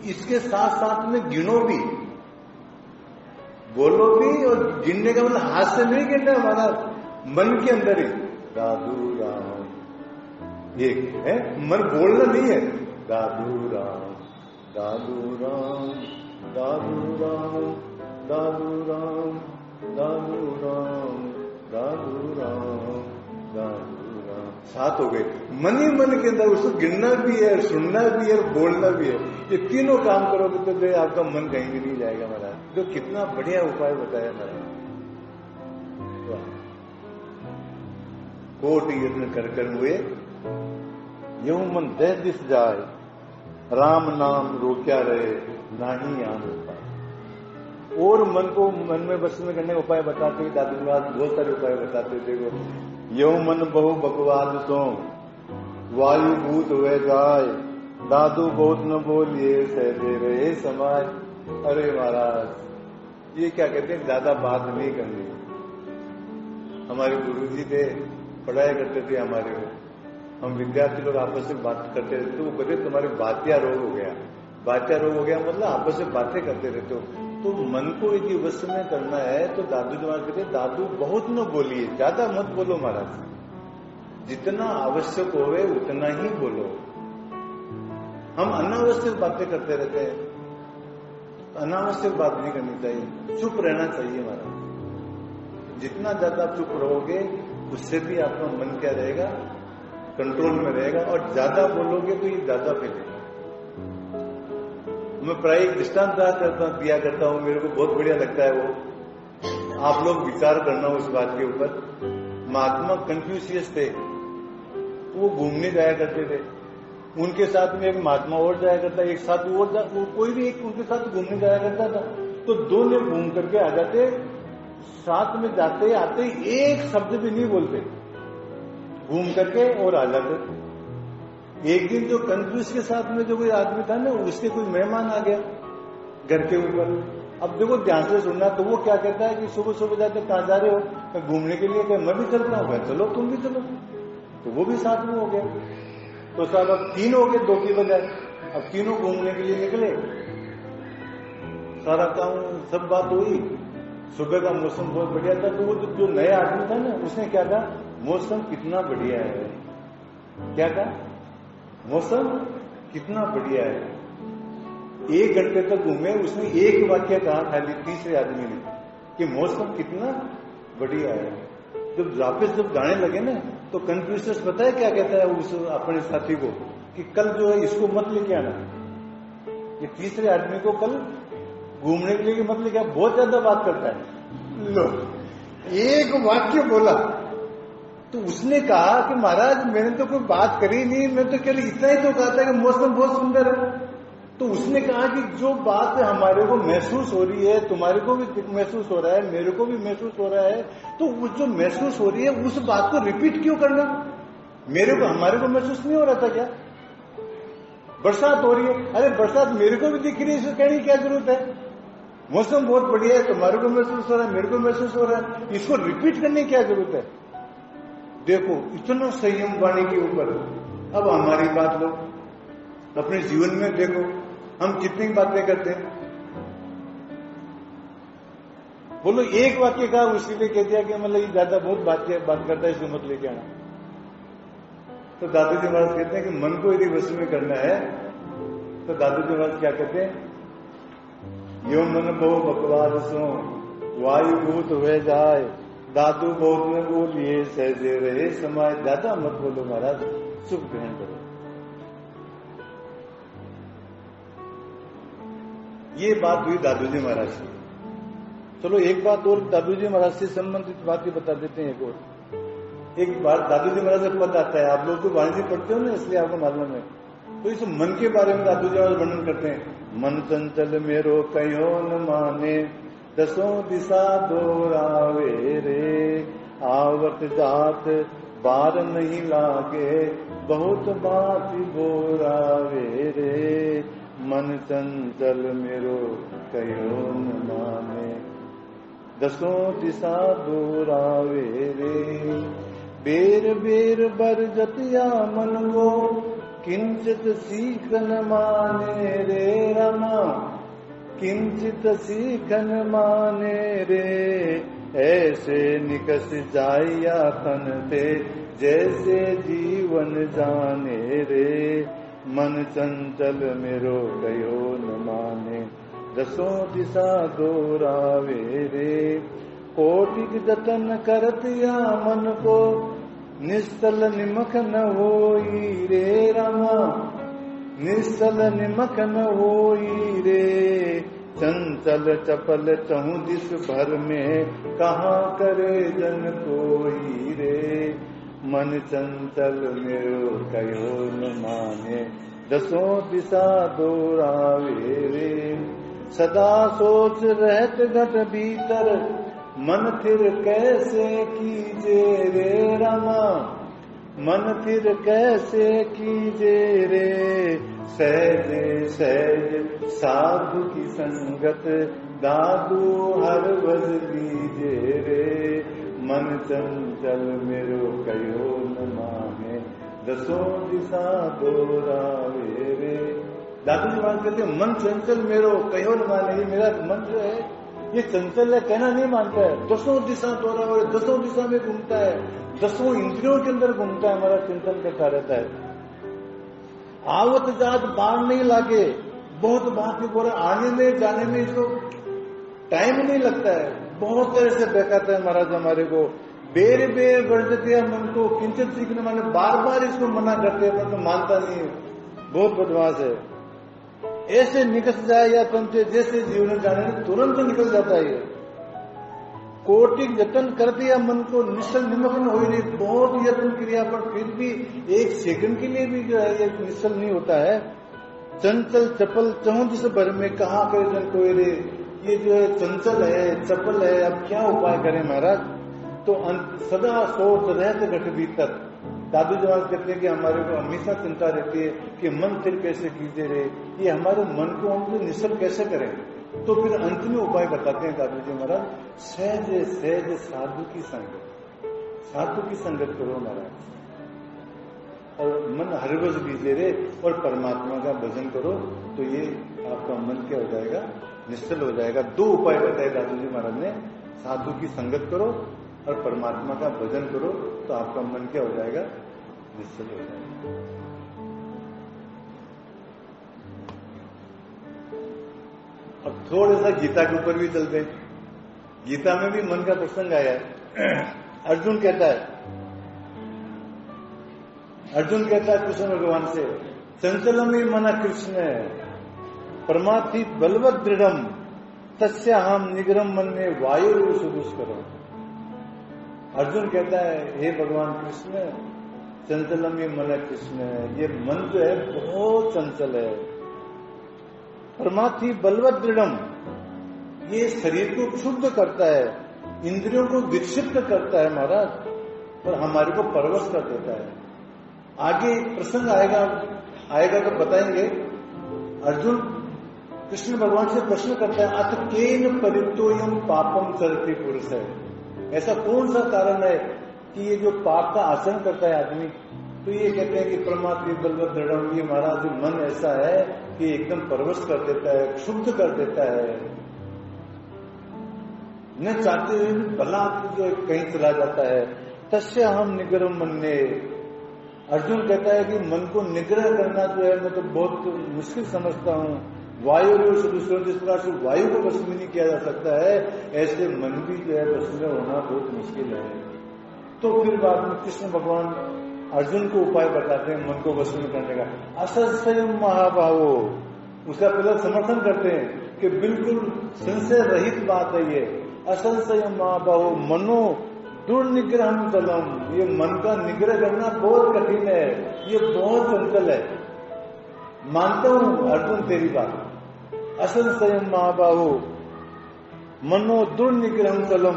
इसके साथ साथ में गिनो भी, बोलो भी, और गिनने का मतलब हाथ से नहीं गिनना, हमारा मन के अंदर ही दादू राम एक है, मन बोलना नहीं है। दादू राम दादू राम दादू राम दादू राम दादू राम दादू राम दादू राम, सात हो गए। मन ही मन के अंदर उसको गिनना भी है, सुनना भी है, बोलना भी है। ये तीनों काम करोगे तो फिर आपका मन कहीं भी नहीं जाएगा महाराज। तो कितना बढ़िया उपाय बताया महाराज। कोट यत्न कर हुए यूं मन दे दिस जाए, राम नाम रोक्या रहे नाही आन उपाय। और मन को मन में बस में करने का उपाय बताते दादू जी महाराज बहुत सारे उपाय बताते थे। यो मन बहु बकवाद सो वायु भूत हुए जाए, दादू बहुत न बोलिए सहते रहे समाज। अरे महाराज ये क्या कहते हैं, ज्यादा बात नहीं करनी। हमारे गुरुजी थे, पढ़ाई करते थे हमारे को, हम विद्यार्थी लोग आपस में बात करते रहते, तो वो कहते तुम्हारे बातिया रोग हो गया। बातिया रोग हो गया मतलब आपस में बातें करते रहते हो, तो मन को यदि वश में करना है तो दादू जी महाराज कहते दादू बहुत न बोलिए, ज्यादा मत बोलो महाराज, जितना आवश्यक होवे उतना ही बोलो। हम अनावश्यक बातें करते रहते हैं, अनावश्यक बात नहीं करनी चाहिए, चुप रहना चाहिए महाराज। जितना ज्यादा चुप रहोगे उससे भी आपका मन क्या रहेगा, कंट्रोल में रहेगा, और ज्यादा बोलोगे तो ये ज्यादा फैलेगा। मैं प्राय एक दृष्टांत दिया करता हूं, मेरे को बहुत बढ़िया लगता है वो, आप लोग विचार करना उस बात के ऊपर। महात्मा कन्फ्यूशियस थे, वो घूमने जाया करते थे, उनके साथ में एक महात्मा और जाया करता, एक साथ और कोई भी एक उनके साथ घूमने जाया करता था। तो दोनों घूम करके आ जाते, साथ में जाते आते एक शब्द भी नहीं बोलते, घूम करके और आ जाते। एक दिन जो कंफ्यूज के साथ में जो कोई आदमी था ना, उसके कोई मेहमान आ गया घर के ऊपर। अब देखो ध्यान से सुनना, तो वो क्या कहता है कि सुबह सुबह जाते कहाँ जा रहे हो, मैं घूमने के लिए, क्या मैं भी चलता हूँ, चलो तुम भी चलो, तो वो भी साथ में हो गया। तो साहब अब 3 हो गए 2 की बजाय, अब तीनों घूमने के लिए निकले, सारा काम सब बात हुई, सुबह का मौसम बहुत बढ़िया था। तो वो जो नया आदमी था ना, उसने क्या कहा, मौसम कितना बढ़िया है, क्या कहा, मौसम कितना बढ़िया है। 1 घंटे तक घूमे, उसने एक वाक्य कहा खाली, तीसरे आदमी ने, कि मौसम कितना बढ़िया है। जब वापस जाने लगे ना, तो कन्फ्यूशियस पता है क्या कहता है उस अपने साथी को, कि कल जो है इसको मत लेके आना, ये तीसरे आदमी को कल घूमने के लिए मत लेके आना, बहुत ज्यादा बात करता है। लो, एक वाक्य बोला तो उसने कहा कि महाराज मैंने तो कोई बात करी नहीं, मैं तो केवल इतना ही तो कहा था कि मौसम बहुत सुंदर है। तो उसने कहा कि जो बात हमारे को महसूस हो रही है, तुम्हारे को भी महसूस हो रहा है, मेरे को भी महसूस हो रहा है, तो वो जो महसूस हो रही है उस बात को रिपीट क्यों करना, मेरे को हमारे को महसूस नहीं हो रहा था क्या? बरसात हो रही है, अरे बरसात मेरे को भी दिख रही है, इसको कहने की क्या जरूरत है? मौसम बहुत बढ़िया है, तुम्हारे को महसूस हो रहा है, मेरे को महसूस हो रहा है, इसको रिपीट करने की क्या जरूरत है? देखो इतना संयम वाणी के ऊपर। अब हमारी बात लो, अपने जीवन में देखो हम कितनी बातें करते हैं। बोलो एक वाक्य कहा, उसके लिए कह दिया कि मतलब ये ज्यादा बहुत बात करता है, इसको मत लेके आना। तो दादू जी महाराज कहते हैं कि मन को यदि वश में करना है तो दादू जी महाराज क्या कहते हैं, यो मन बहु बकवास सो वायु भूत हुए जाए, दादू बहुत में बोलिए सहजे रहे समाज। ज्यादा मत बोलो महाराज, चुप ग्रहण करो। ये बात हुई दादू जी महाराज की। चलो एक बात और दादू जी महाराज से संबंधित बात भी बता देते हैं। एक बार दादू जी महाराज से पता आता है, आप लोग तो वाणी पढ़ते हो ना, इसलिए आपको मालूम है। तो इस मन के बारे में दादू जी महाराज वर्णन करते हैं, मन चंचल मेरो कहो न माने, 10 दिशा दोरावे रे, आवत जात बार नहीं लागे, बहुत बात बोरावे रे, मन चंचल मेरो कहो न माने, 10 दिशा दोरावे रे, बेर बेर बर जतिया मन वो, किंचित सीख न माने रे रमा, किंचित सीखन माने रे, ऐसे निकस जाया तन ते, जैसे जीवन जाने रे, मन चंचल मेरो कहो न माने, 10 दिशा दोरावे रे, कोटिक जतन करत या मन को, निश्चल निमख न होई रे रमा, निश्चल निमख न होई रे, चंचल चपल चहु दिस भर में, कहाँ करे जन कोई रे, मन चंचल मेरो कहो न माने, 10 दिशा दोरावे रे, सदा सोच रहत घट भीतर, मन फिर कैसे कीजे रे रमा, मन फिर कैसे कीजे रे, सहज सहज साधु की संगत, दादू हर बज लीजे रे, मन चंचल मेरो कहो न माने, 10 दिशा दोरावे रे। दादू जी महाराज कहते हैं मन चंचल मेरो कहो न माने, ये मेरा मन जो है ये चंचल है, कहना नहीं मानता है, दसों दिशा दौरा और दसों दिशा में घूमता है, दसों इंद्रियों के अंदर घूमता है, हमारा चिंतन करता रहता है। आवत जात बाढ़ नहीं लागे, बहुत बात नहीं बोला, आने में जाने में इसको टाइम नहीं लगता है, बहुत तरह से बहकाता है महाराज हमारे को। बेर बेर वर्जित मन को किंचित सीखने माने, बार बार इसको मना करते हैं तो मानता नहीं है, बहुत बदमाश है। ऐसे निकल जाए या तंत्र जैसे जीवन जाने तुरंत निकल जाता है। कोटि यत्न कर दिया मन को निश्चल निमग्न हो ही नहीं, बहुत यत्न क्रिया पर फिर भी एक सेकंड के लिए भी जो है ये निश्चल नहीं होता है। चंचल चपल चहुं जिस भर में कहा करे जन कोई रे, ये जो है चंचल है चपल है, अब क्या उपाय करें महाराज। तो सदा सोच रहते घट भीतर। दादू जवाब कहते हैं कि हमारे को हमेशा चिंता रहती है कि मन फिर कैसे कीजिए रे, ये हमारे मन को हम निश्चल कैसे करें। तो फिर अंत में उपाय बताते हैं दादू जी महाराज, सहज सहज साधु की संगत, साधु की संगत करो महाराज, और मन हरवज कीजिए रे, और परमात्मा का भजन करो, तो ये आपका मन क्या हो जाएगा, निश्चल हो जाएगा। दो उपाय बताए दादू जी महाराज ने, साधु की संगत करो और परमात्मा का भजन करो, तो आपका मन क्या हो जाएगा, निश्चल हो जाएगा। अब थोड़ा सा गीता के ऊपर भी चलते हैं। गीता में भी मन का प्रसंग आया है। अर्जुन कहता है कृष्ण भगवान से, चंचलम मना कृष्ण परमार्थी बलवत दृढ़म तस्याहम निगरम मन में वायु सुदुष्करम। अर्जुन कहता है, हे भगवान कृष्ण, चंचलम मन कृष्ण, ये मन जो है बहुत चंचल है। परमार्थी बलवत दृढ़म, ये शरीर को क्षुब्ध करता है, इंद्रियों को विक्षिप्त करता है महाराज, और हमारे को परवश कर देता है। आगे प्रसंग आएगा तो बताएंगे। अर्जुन कृष्ण भगवान से प्रश्न करता है, अथ केन परितोयम पापम चरति पुरुष है, ऐसा कौन सा कारण है कि ये जो पाप का आचरण करता है आदमी। तो ये कहते हैं कि परमात्मा बलवत दृढ़, ये महाराज मन ऐसा है कि एकदम परवश कर देता है, क्षुब्ध कर देता है, न चाहते हुए भला जो कहीं चला जाता है। तस्य हम निग्रह मन ने, अर्जुन कहता है कि मन को निग्रह करना जो है मैं तो बहुत मुश्किल समझता हूँ। वायु जिस प्रकार से वायु को वश में नहीं किया जा सकता है, ऐसे मन भी जो है वश में होना बहुत मुश्किल है। तो फिर बाद में कृष्ण भगवान अर्जुन को उपाय बताते हैं मन को वश में करने का। असंशय महाभावो, उसका पहले समर्थन करते हैं कि बिल्कुल संशय रहित बात है ये। असंशय महाभावो मनो दुर्निग्रहम चलम, ये मन का निग्रह करना बहुत कठिन है, ये बहुत चंचल है। मानता हूं अर्जुन तेरी बात। असंशय महाबाहो मनो दुर्निग्रहम चलम।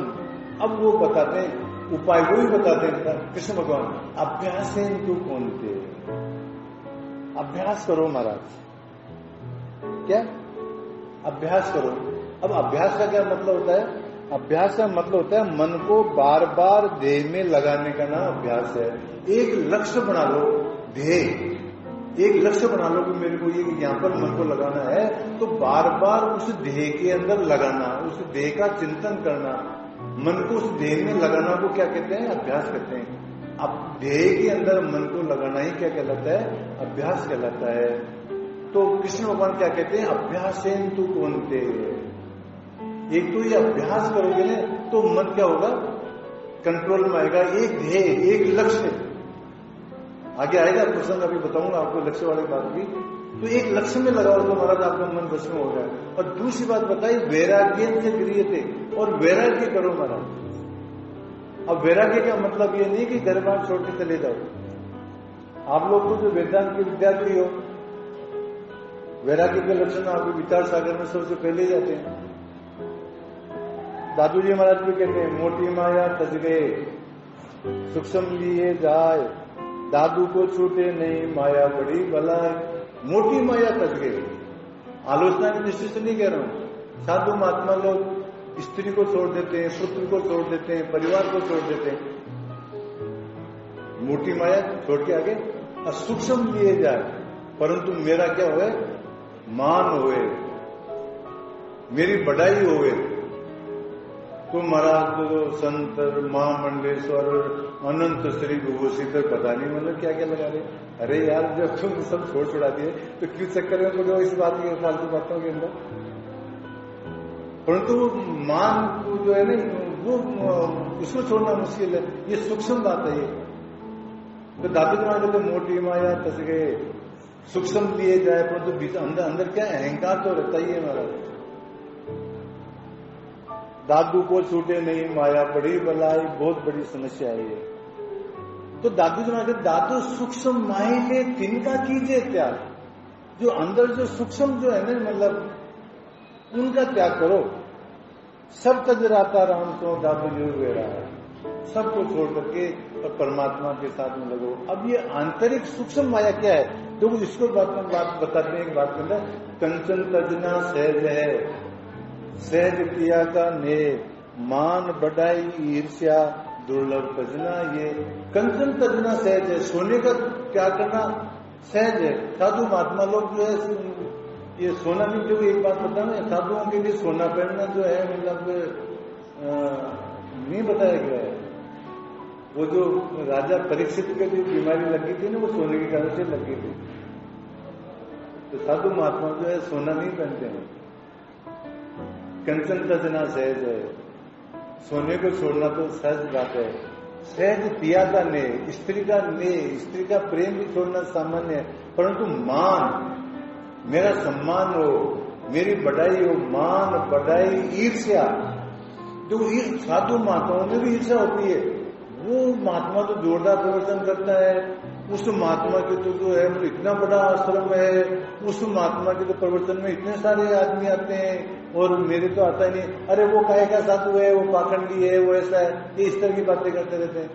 अब वो बताते हैं उपाय, वो ही बताते हैं कृष्ण भगवान, अभ्यास तू कौन थे, अभ्यास करो महाराज। क्या अभ्यास करो। अब अभ्यास का क्या मतलब होता है? अभ्यास का मतलब होता है मन को बार बार ध्येय में लगाने का नाम अभ्यास है। एक लक्ष्य बना लो, ध्येय एक लक्ष्य बना लो कि मेरे को ये यहाँ पर मन को लगाना है, तो बार बार उस ध्येय के अंदर लगाना, उस ध्येय का चिंतन करना, मन को उस ध्येय में लगाना को क्या कहते हैं? अभ्यास कहते हैं। अब ध्येय के अंदर मन को लगाना ही क्या कहलाता है? अभ्यास कहलाता है। तो कृष्ण भगवान क्या कहते हैं? अभ्यासेन तू कौनते। एक तो ये अभ्यास करोगे ना तो मन क्या होगा? कंट्रोल में आएगा। एक ध्येय, एक लक्ष्य, आगे आएगा प्रसंग, अभी बताऊंगा आपको लक्ष्य वाली बात भी। तो एक लक्ष्य में लगाओ तो महाराज आपका मन वश में हो जाए। और दूसरी बात बताई, वैराग्य से गृह्यते, और वैराग्य करो महाराज। अब वैराग्य का मतलब ये नहीं कि घर बार छोड़ के चले जाओ। आप लोग को जो वेदांत के विद्यार्थी हो, वैराग्य के लक्षण आपके विचार सागर में सबसे पहले ही जाते हैं। दादू जी महाराज भी कहते हैं, मोटी माया तज गए सूक्ष्म लिए जाए, दादू को छूटे नहीं माया बड़ी बलाय। मोटी माया तज गए, आलोचना की दृष्टि से नहीं कह रहा हूं। साधु महात्मा लोग स्त्री को छोड़ देते हैं, पुत्र को छोड़ देते हैं, परिवार को छोड़ देते हैं, मोटी माया छोड़ के आगे सूक्ष्म लिए जाए। परंतु मेरा क्या हुआ? मान होए, मेरी बढ़ाई होए। तो महाराज जो संत महामंडलेश्वर अनंत श्री विभूषित पता नहीं मतलब क्या क्या लगा रहे। अरे यार जब तुम सब छोड़ छुड़ा दिए तो क्यों चक्कर में पड़ो इस बात की, फालतू बातों के अंदर। परंतु मान को जो है ना वो उसको छोड़ना मुश्किल है, ये सूक्ष्म बात है। ये तो दादू जमा कहते मोटी माया तस गए, सूक्ष्म लिए जाए परंतु अंदर अंदर क्या अहंकार तो रहता ही है महाराज। दादू को छूटे नहीं माया बड़ी बलाई, बहुत बड़ी समस्या है ये। तो दादू जमा कहते दादू सूक्ष्म माइले तिनका कीजिए त्याग, जो अंदर जो सूक्ष्म जो है ना मतलब उनका त्याग करो। सब तजराता राम तो दादू जो वे रहा है, सबको छोड़ करके और परमात्मा के साथ में लगो। अब ये आंतरिक सूक्ष्म माया क्या है, तो इसको बात बताते हैं। एक बात के अंदर कंचन तजना सहज है, सहज क्रिया का ने, मान बढ़ाई ईर्ष्या दुर्लभ तजना। ये कंचन तजना सहज है, सोने का क्या करना सहज है। साधु महात्मा लोग जो है ये सोना भी, जो एक बात बताना है, साधुओं के लिए सोना पहनना जो है मतलब नहीं बताया गया है। वो जो राजा परीक्षित के जो बीमारी लगी थी ना वो सोने के कारण से लगी थी। तो साधु महात्मा जो है सोना नहीं पहनते हैं। कंचन तजना सहज है, सोने को छोड़ना तो सहज बात है। सहज पिया का ने, स्त्री का ने, स्त्री का प्रेम भी छोड़ना सामान्य है। परंतु मान, मेरा सम्मान हो, मेरी बढ़ाई हो, मान बढ़ाई ईर्ष्या, जो साधु महात्माओं में भी ईर्ष्या होती है। वो महात्मा तो जोरदार प्रवचन करता है, उस महात्मा के तो जो है वो इतना बड़ा आश्रम है, उस महात्मा के तो प्रवचन में इतने सारे आदमी आते हैं और मेरे तो आता ही नहीं। अरे वो काहे का साधु है, वो पाखंडी है, वो ऐसा है, ये इस तरह की बातें करते रहते हैं।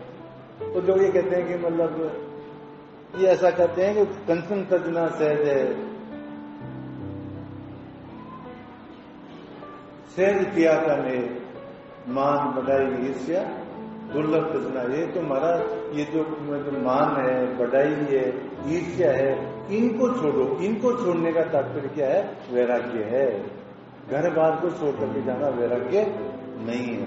तो लोग ये कहते हैं कि मतलब ये ऐसा कहते हैं कि कंचन तजना सहज है, सहज किया का ने, मान बढ़ाई ईर्ष्या दुर्लभ तजना। ये तो महाराज ये जो मान है, बढ़ाई है, ईर्ष्या है, इनको छोड़ो। इनको छोड़ने का तात्पर्य क्या है, वैराग्य है। घर बार को छोड़ करके जाना वैराग्य नहीं है।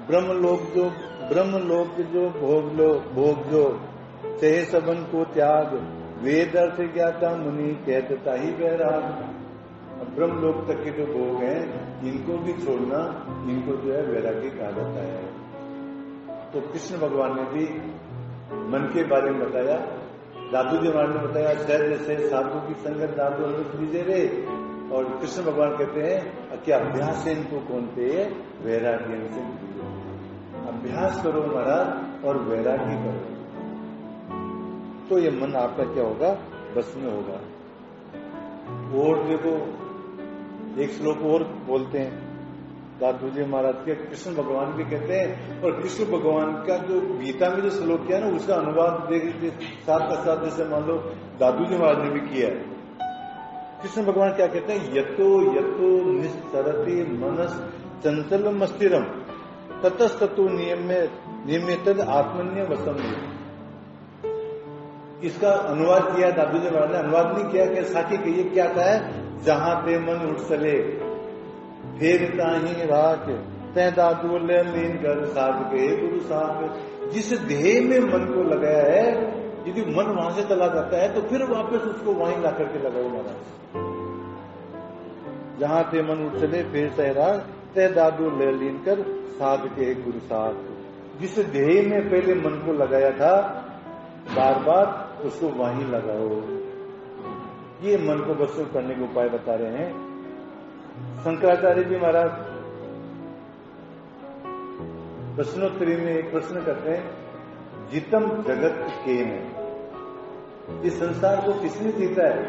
ब्रह्मलोक जो भोग जो चाहे सबन को त्याग, वेद अर्थ ज्ञाता मुनि कहता ही वैराग। ब्रह्मलोक तक के जो भोग हैं इनको भी छोड़ना, इनको जो है वैराग्य कहा जाता है। तो कृष्ण भगवान ने भी मन के बारे में बताया, दादू जी महाराज ने बताया सहज से साधु की संगत दादू अनुष्ठ लीजिए रे। और कृष्ण भगवान कहते हैं कि अभ्यास से इनको कौन पे वैराग्य से अभ्यास करो महाराज और वैराग्य करो, तो ये मन आपका क्या होगा, बस में होगा। और देखो एक श्लोक और बोलते हैं दादू जी महाराज के, कृष्ण भगवान भी कहते हैं। और कृष्ण भगवान का जो गीता में जो श्लोक किया ना उसका अनुवाद देखिए साथ का साथ, जैसे मान लो दादू जी महाराज ने भी किया है। कृष्ण भगवान क्या कहते हैं, यतो यतो निस्तरति मनस चंचलम अस्थिरम ततस्तु नियमित आत्मन्य वसम। इसका अनुवाद किया दादू जी महाराज ने, अनुवाद नहीं किया कि साथी कहिए क्या कहा है, जहां ते मन उठ चले फिर ताही राख तय दादू लीन कर साध के गुरु साथ। जिस देह में मन को लगाया है, यदि मन वहां से चला जाता है तो फिर वापस उसको वहीं ला करके लगाओ महाराज। जहां ते मन उठ चले फिर तय राख तय दादू लीन कर साध के गुरु साथ। जिस देह में पहले मन को लगाया था बार बार उसको वहीं लगाओ। ये मन को वसूल करने के उपाय बता रहे हैं शंकराचार्य जी महाराज। प्रश्नोत्तरी में एक प्रश्न करते हैं, जितम जगत केन, इस संसार को किसने जीता है।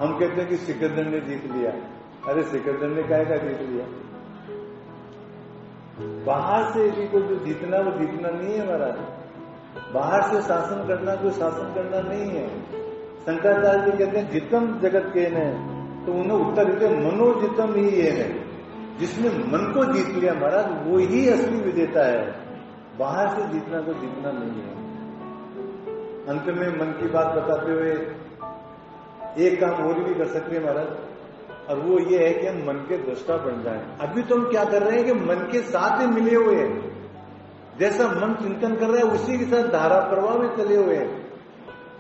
हम कहते हैं कि सिकंदर ने जीत लिया। अरे सिकंदर ने काहे का जीत लिया, बाहर से भी को जो जीतना वो जीतना नहीं है महाराज। बाहर से शासन करना कोई शासन करना नहीं है। शंकराचार्य जी कहते हैं जितम जगत केन है, तो उन्हें उत्तर देते मनोजितम ही ये है। जिसने मन को जीत लिया महाराज वो ही असली विजेता है। बाहर से जीतना तो जीतना नहीं है। अंत में मन की बात बताते हुए एक काम और भी कर सकते हैं महाराज, और वो ये है कि हम मन के दृष्टा बन जाएं। अभी तो हम क्या कर रहे हैं कि मन के साथ ही मिले हुए हैं, जैसा मन चिंतन कर रहा है उसी के साथ धारा प्रवाह में चले हुए हैं।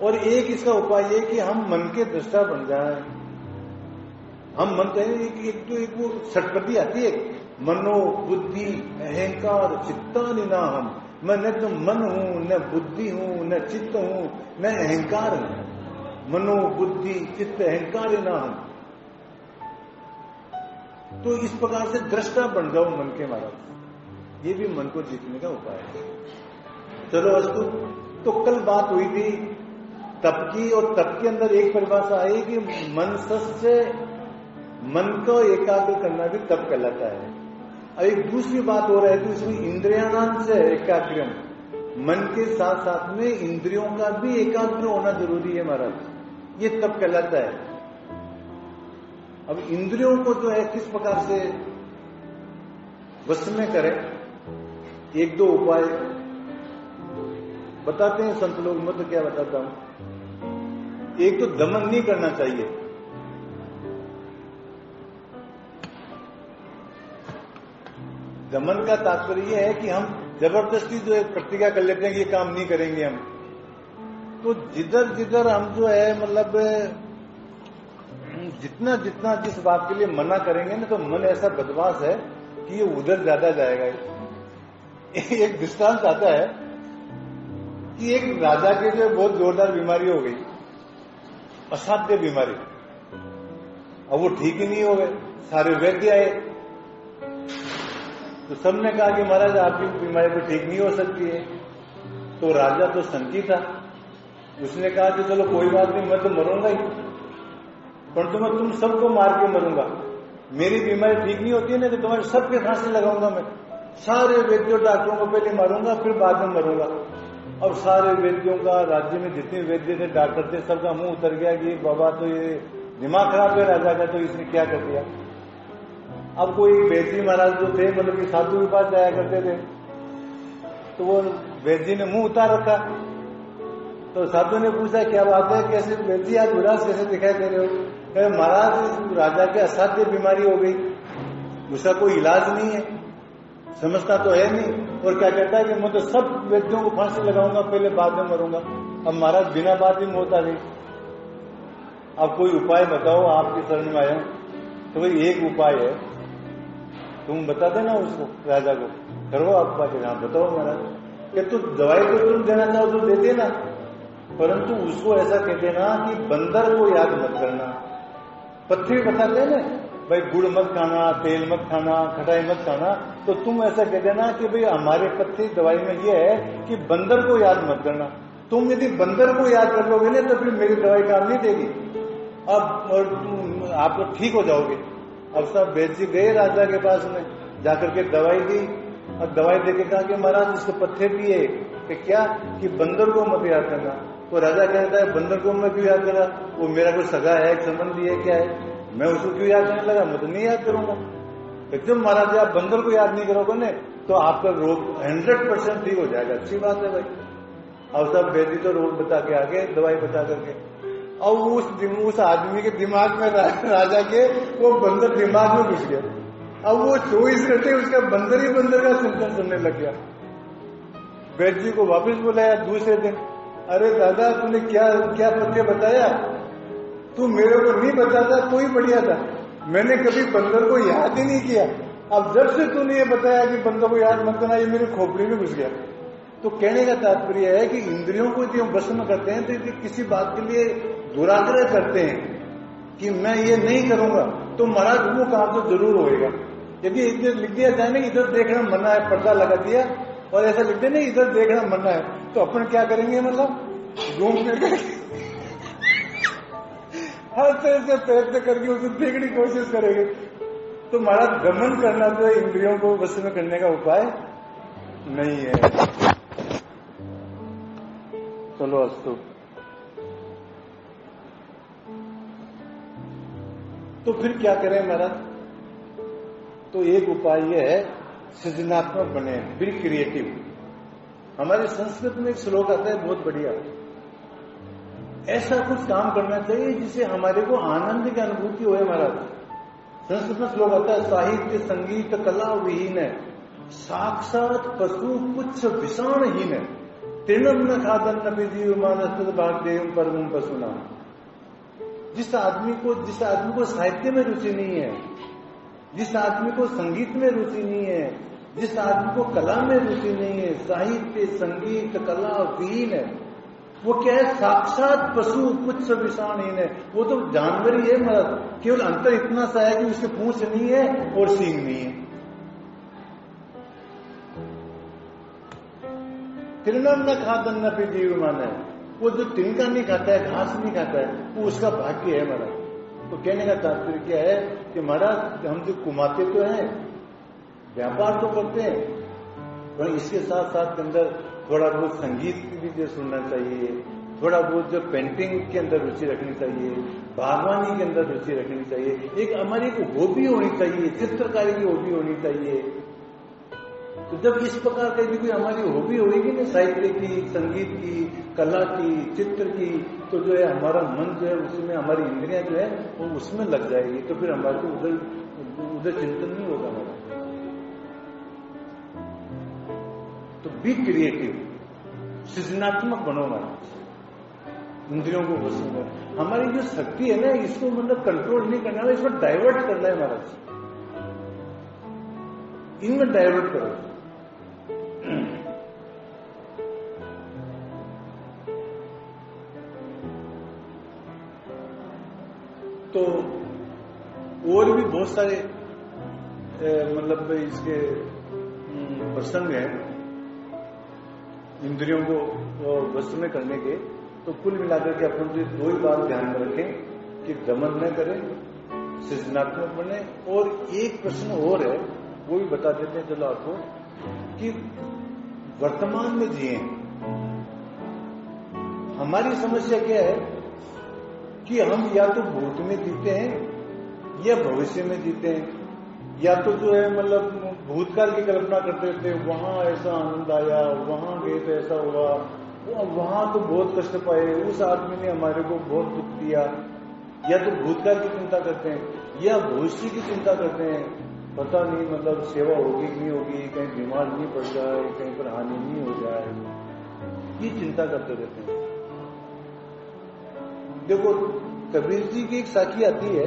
और एक इसका उपाय है कि हम मन के दृष्टा बन जाएं। हम मन कहें एक वो षटपदी आती है, मनो बुद्धि अहंकार चित्ता निना हम। मैं न तो मन हूं, न बुद्धि हूं, न चित्त हूं, न अहंकार हूं। मनो बुद्धि चित्त अहंकार ना हम। तो इस प्रकार से दृष्टा बन जाओ मन के महाराज, ये भी मन को जीतने का उपाय है। चलो अस्तु। तो कल बात हुई थी तप की, और तप के अंदर एक परिभाषा आई कि मन से मन को एकाग्र करना भी तप कहलाता है। अब एक दूसरी बात हो रहा है कि इसमें इंद्रियाणाम से एकाग्रम, मन के साथ साथ में इंद्रियों का भी एकाग्र होना जरूरी है महाराज, ये तप कहलाता है। अब इंद्रियों को जो है किस प्रकार से वश में करें, एक दो उपाय बताते हैं संत लोग। मैं तो क्या बताता हूं, एक तो दमन नहीं करना चाहिए। दमन का तात्पर्य यह है कि हम जबरदस्ती जो है प्रतिज्ञा कर लेते हैं कि ये काम नहीं करेंगे हम। तो जिधर जिधर हम जो है मतलब जितना जितना जिस बात के लिए मना करेंगे ना, तो मन ऐसा बदमाश है कि ये उधर ज्यादा जाएगा। एक दृष्टांत आता है कि एक राजा के जो बहुत जोरदार बीमारी हो गई, असाध्य बीमारी। अब वो ठीक ही नहीं हो गए, सारे वैद्य आए तो सबने कहा कि महाराज आपकी बीमारी तो ठीक नहीं हो सकती है। तो राजा तो संकी था, उसने कहा कि चलो कोई बात नहीं, मैं तो मरूंगा ही, परंतु मैं तुम सबको मार के मरूंगा। मेरी बीमारी ठीक नहीं होती है ना, तो तुम्हारे सबके फांसी लगाऊंगा मैं। सारे वैद्यों डॉक्टरों को पहले मारूंगा, फिर बाद में मरूंगा। और सारे वैद्यों का, राज्य में जितने वैद्य थे, डॉक्टर थे, सबका मुंह उतर गया कि बाबा तो ये दिमाग खराब है राजा का, तो इसने क्या कर दिया। अब कोई वैद्य महाराज जो थे, मतलब कि साधु के पास जाया करते थे, तो वो वैद्य ने मुंह उतार रखा। तो साधु ने पूछा क्या बात है, कैसे वैद्य आज उदास कैसे दिखाई दे रहे हो। कहे महाराज राजा के असाध्य बीमारी हो गई, उसका कोई इलाज नहीं है, समझता तो है नहीं। और क्या कहता है कि मैं तो सब वैद्यों को फांसी लगाऊंगा, पहले बाद में मरूंगा। अब महाराज बिना बात ही होता नहीं। अब कोई उपाय बताओ, आपकी शरण में आया। तो भाई एक उपाय है, तुम बता देना उसको, राजा को, करो आप बात। हाँ बताओ महाराज। कि तो दवाई तो तुम देना चाहो तो दे देना, परंतु उसको ऐसा कह देना कि बंदर को याद मत करना। पथरी बताते हैं ना भाई, गुड़ मत खाना, तेल मत खाना, खटाई मत खाना, तो तुम ऐसा कह देना कि भाई हमारे पथरी दवाई में ये है कि बंदर को याद मत करना। तुम यदि बंदर को याद कर लोगे ना, तो फिर मेरी दवाई काम नहीं देगी। अब और तुम आप तो ठीक हो जाओगे। अब सब वैद्य जी गए राजा के पास में, जाकर के दवाई दी, और दवाई देके कहा कि महाराज इसको पत्थर पिए। कि क्या कि बंदर को मत याद करना। तो राजा कहता है बंदर को मैं क्यों याद करा, वो मेरा कोई सगा है, संबंधी है, क्या है, मैं उसको क्यों याद करने लगा, मैं तो नहीं याद करूंगा। एकदम महाराज आप बंदर को याद नहीं करोगे ना, तो आपका रोग 100% ठीक हो जाएगा। अच्छी बात है भाई। अब सब वैद्य तो रोग बता के आगे, दवाई बता करके, और उस आदमी के दिमाग में राजा के वो बंदर दिमाग में घुस गया। अब वो 24 घंटे उसका बंदर ही बंदर का चिंतन करने लग गया। वैद्य जी को वापस बुलाया दूसरे दिन, अरे दादा तूने क्या क्या पत्ते बताया, तू मेरे को नहीं बताता तो ही बढ़िया था, मैंने कभी बंदर को याद ही नहीं किया। अब जब से तूने ये बताया कि बंदर को याद मत करना, ये मेरे खोपड़ी में घुस गया। तो कहने का तात्पर्य है कि इंद्रियों को यदि हम वश में करते हैं, तो यदि किसी बात के लिए दुराग्रह करते हैं कि मैं ये नहीं करूंगा, तो महाराज वो काम तो जरूर होएगा। यदि इधर लिख दिया जाए ना इधर देखना मना है, पर्दा लगा दिया, और ऐसा लिख देना इधर देखना मना है, तो अपन क्या करेंगे, मतलब घूम फिर हर तरह से प्रयत्न करके उसे देखने की कोशिश करेंगे। तो महाराज दमन करना तो इंद्रियों को वश में करने का उपाय नहीं है। चलो अस्तु। तो फिर क्या करें महाराज, तो एक उपाय यह है सृजनात्मक बने, बी क्रिएटिव। हमारे संस्कृत में एक श्लोक आता है बहुत बढ़िया, ऐसा कुछ काम करना चाहिए जिससे हमारे को आनंद की अनुभूति हो। महाराज संस्कृत में श्लोक आता है, साहित्य संगीत कला विहीन है, साक्षात पशु पुच्छ विषाणहीन है, तृणम न खादन न जीव मानस भाग्यम परम पशुना। जिस आदमी को साहित्य में रुचि नहीं है, जिस आदमी को संगीत में रुचि नहीं है, जिस आदमी को कला में रुचि नहीं है, साहित्य संगीत कला विहीन है, वो क्या है, साक्षात पशु पुच्छ विषाणहीन है। वो तो जानवर ही है महाराज, केवल अंतर इतना सा है कि उसके पूंछ नहीं है और सींग नहीं है। तृणम न खादन न जीवमान है, वो जो तिनका नहीं खाता है, घास नहीं खाता है, वो उसका भाग्य है महाराज। तो कहने का तात्पर्य क्या है कि महाराज हम जो कमाते तो हैं, व्यापार तो करते हैं, पर इसके साथ साथ के अंदर थोड़ा बहुत संगीत की भी जो सुनना चाहिए, थोड़ा बहुत जो पेंटिंग के अंदर रुचि रखनी चाहिए, बागवानी के अंदर रुचि रखनी चाहिए, एक हमारी एक हॉबी होनी चाहिए, चित्रकारी की हॉबी होनी चाहिए। तो जब इस प्रकार का भी कोई हमारी हॉबी होगी ना, साहित्य की, संगीत की, कला की, चित्र की, तो जो है हमारा मन जो है उसमें, हमारी इंद्रियां जो है वो उसमें लग जाएगी, तो फिर हमारे को उधर चिंतन नहीं होगा हमारा। तो बी क्रिएटिव, सृजनात्मक बनो हमारा, इंद्रियों को वश में। हमारी जो शक्ति है ना, इसको मतलब कंट्रोल नहीं करना है, इसको डाइवर्ट करना है महाराज, इनमें डाइवर्ट करो। तो और भी बहुत सारे मतलब इसके प्रसंग हैं इंद्रियों को वश में करने के। तो कुल मिलाकर के अपन जो दो ही बात ध्यान में रखें कि दमन न करें, सृजनात्मक बने। और एक प्रश्न और है, वो भी बता देते हैं चलो आपको, कि वर्तमान में जिए। हमारी समस्या क्या है कि हम या तो भूत में जीते हैं या भविष्य में जीते हैं, या तो जो है मतलब भूतकाल की कल्पना करते थे, वहां ऐसा आनंद आया, वहां गए तो ऐसा हुआ, वहां तो बहुत कष्ट पाए, उस आदमी ने हमारे को बहुत दुख दिया। या तो भूतकाल की चिंता करते हैं या भविष्य की चिंता करते हैं, पता नहीं मतलब सेवा होगी कि नहीं होगी, कहीं बीमार नहीं पड़ जाए, कहीं पर हानि नहीं हो जाए, ये चिंता करते रहते हैं। देखो कबीर जी की एक साखी आती है,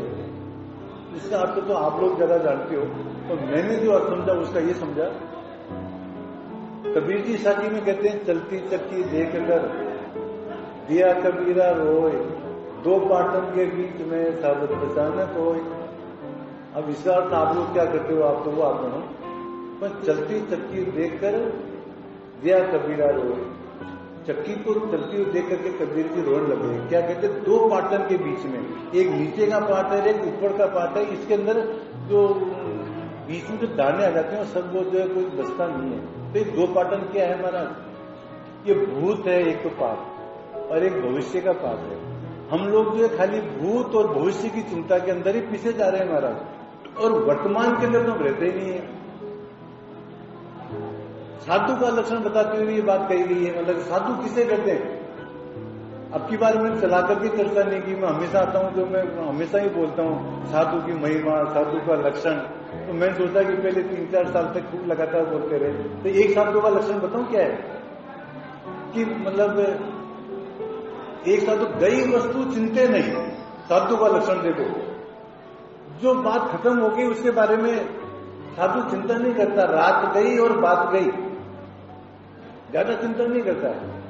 इसका अर्थ तो आप लोग ज्यादा जानते हो, तो मैंने जो अर्थ समझा उसका ये समझा। कबीर जी साखी में कहते हैं, चलती चक्की देख कर दिया कबीरा रोए, दो पाटन के बीच में साबत बचाना कोई। अब इसका अर्थ आप लोग क्या करते हो, आप तो वो आप दोनों, पर चलती चक्की देख कर दिया कबीरा रोए, चक्की को चलती हुई देख करके कबीर जी रोने लगे। क्या कहते हैं, दो पाटन के बीच में, एक नीचे का पार्ट है, एक ऊपर का पार्ट है, इसके अंदर जो बीच में जो दाने आ जाते हैं सब वो जो है कोई बचता नहीं है। तो ये दो पाटन क्या है महाराज, ये भूत है एक तो पार्ट, और एक भविष्य का पार्ट है। हम लोग जो है खाली भूत और भविष्य की चिंता के अंदर ही पीछे जा रहे हैं महाराज, और वर्तमान के अंदर तो हम रहते ही नहीं है। साधु का लक्षण बताते हुए ये बात कही गई है, मतलब साधु किसे कहते हैं। अब की बार मैंने चलाकर भी चर्चा नहीं की, मैं हमेशा आता हूं तो मैं हमेशा ही बोलता हूं साधु की महिमा, साधु का लक्षण। तो मैंने सोचा कि पहले 3-4 साल तक खूब लगातार बोलते रहे। तो एक साधु का लक्षण बताऊं क्या है, कि मतलब एक साधु गई वस्तु चिंते नहीं। साधु का लक्षण देखो, जो बात खत्म हो गई उसके बारे में साधु चिंता नहीं करता, रात गई और बात गई, ज्यादा चिंतन नहीं करता है।